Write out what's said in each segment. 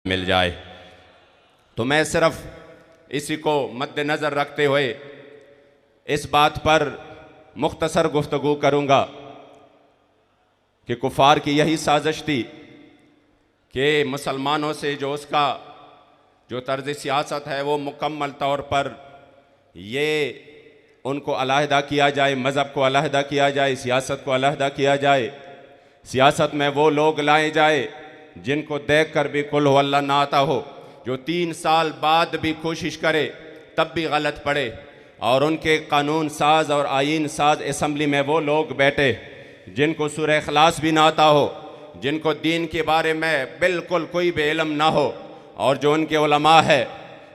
मिल जाए। तो मैं सिर्फ इसी को मद्देनज़र रखते हुए इस बात पर मुख्तसर गुफ्तगू करूँगा कि कुफ़ार की यही साजिश थी कि मुसलमानों से जो उसका जो तर्ज़ सियासत है वो मुकम्मल तौर पर ये उनको अलहदा किया जाए, मज़हब को अलहदा किया जाए, सियासत को अलहदा किया जाए। सियासत में वो लोग लाए जाए जिनको देख कर भी कुल हुवल्लाह ना आता हो, जो 3 साल बाद भी कोशिश करे तब भी गलत पड़े, और उनके कानून साज और आईन साज असम्बली में वो लोग बैठे जिनको सूरह इखलास भी ना आता हो, जिनको दीन के बारे में बिल्कुल कोई भी इल्म ना हो, और जो उनके उलमा है,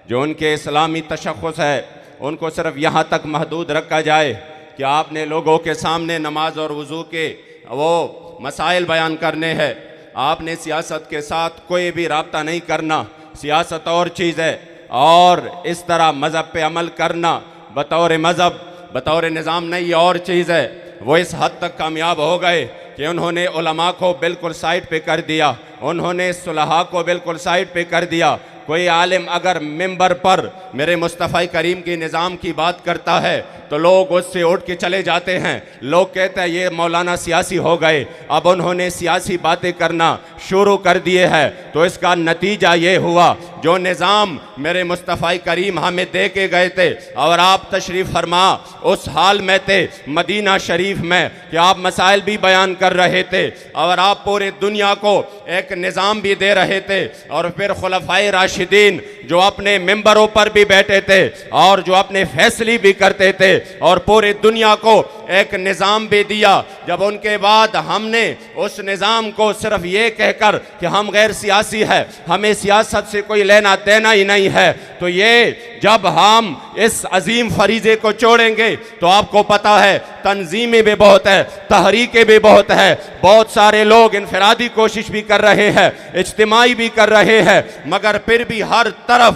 जो उनके इस्लामी तशख़्ख़ुस है, उनको सिर्फ यहाँ तक महदूद रखा जाए कि आपने लोगों के सामने नमाज और वज़ू के वो मसाइल बयान करने हैं, आपने सियासत के साथ कोई भी रब्ता नहीं करना, सियासत और चीज़ है, और इस तरह मज़हब पे अमल करना बतौर मज़हब बतौर निज़ाम नहीं और चीज़ है। वो इस हद तक कामयाब हो गए कि उन्होंने उलमा को बिल्कुल साइड पे कर दिया, उन्होंने सुलहा को बिल्कुल साइड पे कर दिया। कोई आलिम अगर मिंबर पर मेरे मुस्तफ़ा करीम के निज़ाम की बात करता है तो लोग उससे उठ के चले जाते हैं, लोग कहते हैं ये मौलाना सियासी हो गए। अब उन्होंने सियासी बातें करना शुरू कर दिए हैं, तो इसका नतीजा ये हुआ जो निज़ाम मेरे मुस्तफ़ा करीम हमें दे के गए थे, और आप तशरीफ़ फरमा उस हाल में थे मदीना शरीफ में कि आप मसाइल भी बयान कर रहे थे और आप पूरे दुनिया को एक निज़ाम भी दे रहे थे, और फिर खुलफ़ाए राशिदीन जो अपने मिंबरों पर भी बैठे थे और जो अपने फैसले भी करते थे और पूरे दुनिया को एक निज़ाम भी दिया। जब उनके बाद हमने उस निज़ाम को सिर्फ ये कहकर कि हम गैर सियासी है, हमें सियासत से कोई लेना देना ही नहीं है, तो ये जब हम इस अजीम फरीज़े को छोड़ेंगे तो आपको पता है तंजीमें भी बहुत है, तहरीकें भी बहुत है, बहुत सारे लोग इनफरादी कोशिश भी कर रहे हैं, इज्तिमाई भी कर रहे हैं, मगर फिर भी हर तरफ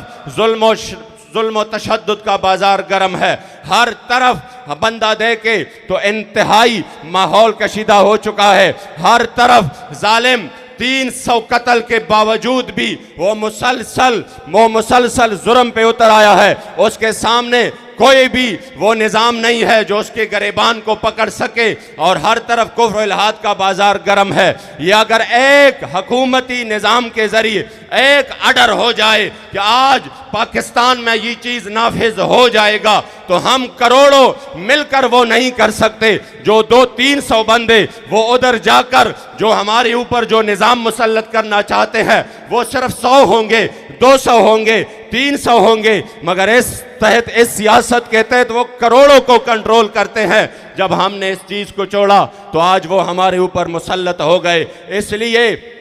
जुल्म तशद्दुद का बाजार गर्म है। हर तरफ बंदा दे के तो इंतहाई माहौल कशीदा हो चुका है। हर तरफ जालिम 300 कत्ल के बावजूद भी वो मुसलसल जुर्म पे उतर आया है। उसके सामने कोई भी वो निज़ाम नहीं है जो उसके गरेबान को पकड़ सके, और हर तरफ कुफ्र इल्हाद का बाजार गर्म है। ये अगर एक हुकूमती निज़ाम के ज़रिए एक आर्डर हो जाए कि आज पाकिस्तान में ये चीज़ नाफिज हो जाएगा, तो हम करोड़ों मिलकर वो नहीं कर सकते। जो 200-300 बंदे वो उधर जाकर जो हमारे ऊपर जो निज़ाम मुसल्लत करना चाहते हैं वो सिर्फ 100 होंगे, 200 होंगे, 300 होंगे, मगर इस सियासत के तहत वो करोड़ों को कंट्रोल करते हैं। जब हमने इस चीज़ को छोड़ा तो आज वो हमारे ऊपर मुसल्लत हो गए। इसलिए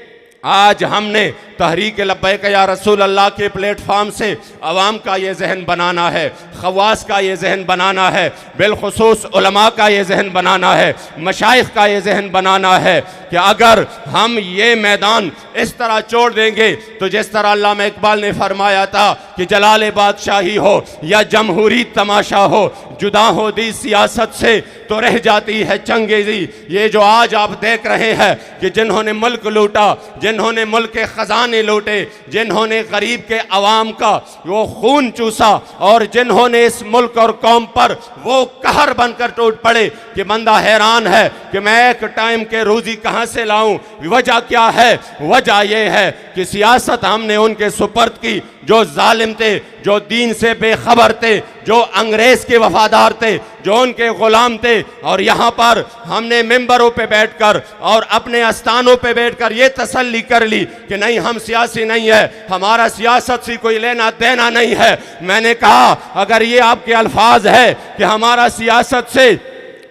आज हमने तहरीक लब्बैक या रसूल अल्लाह के प्लेटफार्म से अवाम का ये जहन बनाना है, खवास का ये जहन बनाना है, बिलखुसूस उलमा का ये जहन बनाना है, मशाइख का ये जहन बनाना है कि अगर हम ये मैदान इस तरह छोड़ देंगे तो जिस तरह अल्लामा इकबाल ने फरमाया था कि जलाल बादशाही हो या जमहूरी तमाशा हो, जुदा हो दी सियासत से तो रह जाती है चंगेजी। ये जो आज आप देख रहे हैं कि जिन्होंने मुल्क लूटा, जिन्होंने मुल्क के खजाने लूटे, जिन्होंने गरीब के अवाम का वो खून चूसा, और जिन्होंने इस मुल्क और कौम पर वो कहर बनकर टूट पड़े कि बंदा हैरान है कि मैं एक टाइम के रोजी कहाँ से लाऊं। वजह क्या है? वजह यह है कि सियासत हमने उनके सुपर्द की जो जालिम थे, जो दीन से बेखबर थे, जो अंग्रेज के वफादार थे, जो उनके गुलाम थे, और यहाँ पर हमने मिंबरों पे बैठकर और अपने आस्थानों पे बैठकर ये तसल्ली कर ली कि नहीं हम सियासी नहीं है, हमारा सियासत से कोई लेना देना नहीं है। मैंने कहा अगर ये आपके अल्फाज है कि हमारा सियासत से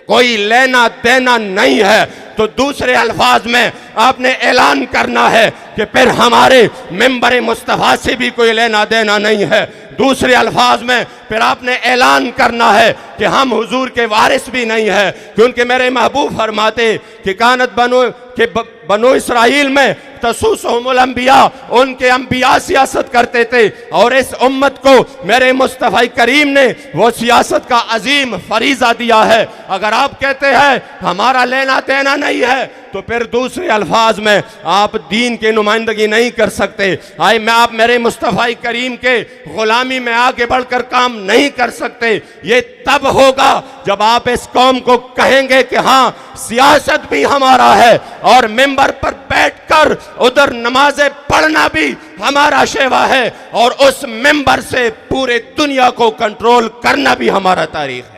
कोई लेना देना नहीं है, तो दूसरे अल्फाज में आपने ऐलान करना है कि फिर हमारे मिंबर मुस्तफ़ा से भी कोई लेना देना नहीं है। दूसरे अल्फाज में फिर आपने ऐलान करना है कि हम हुजूर के वारिस भी नहीं है, क्योंकि मेरे महबूब फरमाते कि कि बनो इसराइल में तसूसहुमुल अंबिया, उनके अंबिया सियासत करते थे और इस उम्मत को मेरे मुस्तफ़ा करीम ने वो सियासत का अजीम फरीज़ा दिया है। अगर आप कहते हैं हमारा लेना देना नहीं है तो फिर दूसरे अल्फाज में आप दीन की नुमाइंदगी नहीं कर सकते। आए मैं आप मेरे मुस्तफ़ा करीम के गुलामी में आगे बढ़कर काम नहीं कर सकते। ये तब होगा जब आप इस कौम को कहेंगे कि हाँ सियासत भी हमारा है और मिंबर पर बैठकर उधर नमाजें पढ़ना भी हमारा शेवा है और उस मिंबर से पूरे दुनिया को कंट्रोल करना भी हमारा तारीख है।